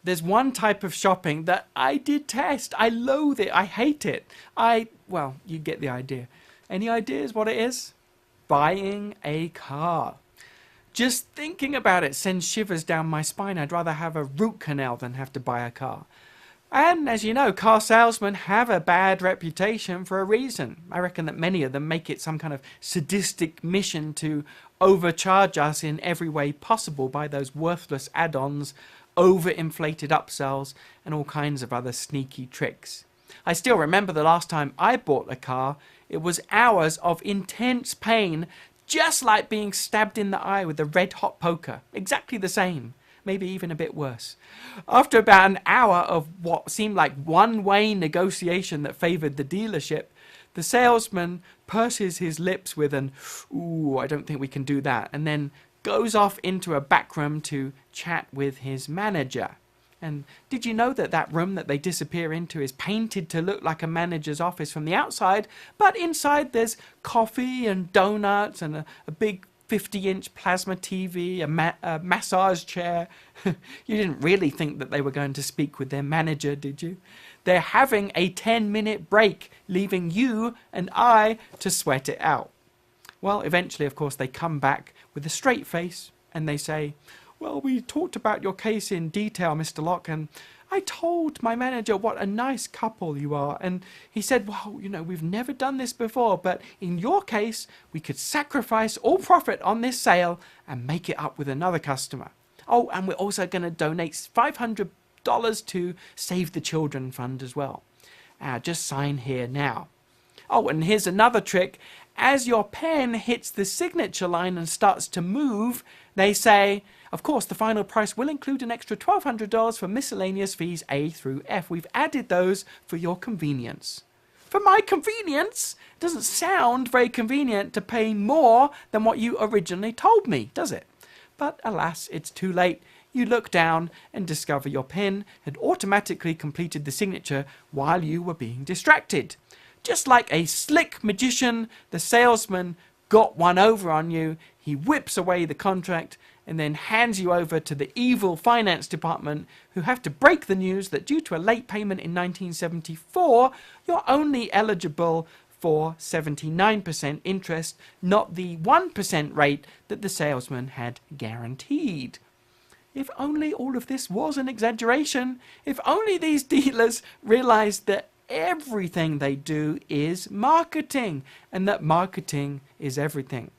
There's one type of shopping that I detest. I loathe it. I hate it. Well, you get the idea. Any ideas what it is? Buying a car. Just thinking about it sends shivers down my spine. I'd rather have a root canal than have to buy a car. And as you know, car salesmen have a bad reputation for a reason. I reckon that many of them make it some kind of sadistic mission to overcharge us in every way possible by those worthless add-ons, overinflated upsells, and all kinds of other sneaky tricks. I still remember the last time I bought a car. It was hours of intense pain, just like being stabbed in the eye with a red-hot poker. Exactly the same. Maybe even a bit worse. After about an hour of what seemed like one-way negotiation that favoured the dealership, the salesman purses his lips with an, "Ooh, I don't think we can do that," and then goes off into a back room to chat with his manager. And did you know that that room that they disappear into is painted to look like a manager's office from the outside, but inside there's coffee and donuts and a big 50-inch plasma TV, a massage chair. You didn't really think that they were going to speak with their manager, did you? They're having a 10-minute break, leaving you and I to sweat it out. Well, eventually, of course, they come back with a straight face and they say, "Well, we talked about your case in detail, Mr. Locke, and I told my manager what a nice couple you are, and he said, well, we've never done this before, but in your case, we could sacrifice all profit on this sale and make it up with another customer. Oh, and we're also going to donate $500 to Save the Children Fund as well. Just sign here now. Oh, and here's another trick. As your pen hits the signature line and starts to move, they say, of course, the final price will include an extra $1,200 for miscellaneous fees A through F. We've added those for your convenience." For my convenience? It doesn't sound very convenient to pay more than what you originally told me, does it? But alas, it's too late. You look down and discover your pen had automatically completed the signature while you were being distracted. Just like a slick magician, the salesman got one over on you. He whips away the contract and then hands you over to the evil finance department, who have to break the news that due to a late payment in 1974, you're only eligible for 79% interest, not the 1% rate that the salesman had guaranteed. If only all of this was an exaggeration. If only these dealers realized that everything they do is marketing, and that marketing is everything.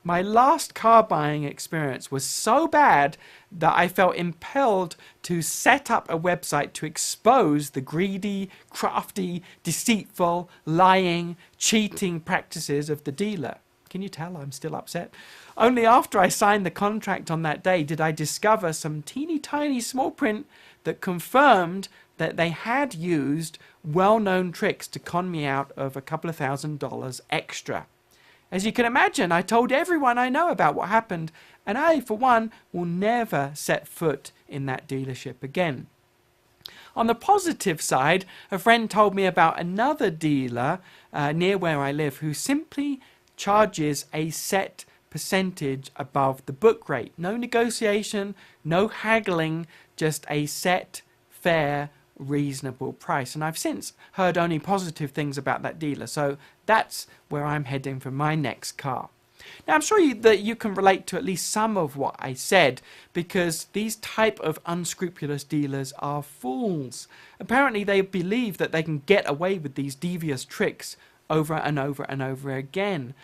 My last car buying experience was so bad that I felt impelled to set up a website to expose the greedy, crafty, deceitful, lying, cheating practices of the dealer. Can you tell I'm still upset? Only after I signed the contract on that day did I discover some teeny tiny small print that confirmed that they had used well-known tricks to con me out of a couple of $1,000s extra. As you can imagine, I told everyone I know about what happened, and I, for one, will never set foot in that dealership again. On the positive side, a friend told me about another dealer near where I live who simply charges a set percentage above the book rate. No negotiation, no haggling, just a set, fair, reasonable price. And I've since heard only positive things about that dealer, so that's where I'm heading for my next car. Now, I'm sure that you can relate to at least some of what I said, because these type of unscrupulous dealers are fools. Apparently they believe that they can get away with these devious tricks over and over and over again.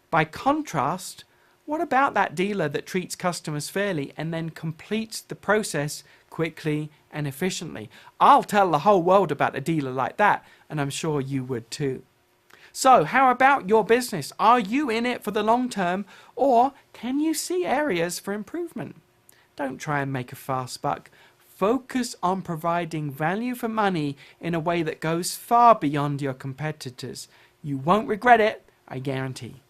By contrast, what about that dealer that treats customers fairly and then completes the process quickly and efficiently? I'll tell the whole world about a dealer like that, and I'm sure you would too. So how about your business? Are you in it for the long term, or can you see areas for improvement? Don't try and make a fast buck. Focus on providing value for money in a way that goes far beyond your competitors. You won't regret it, I guarantee.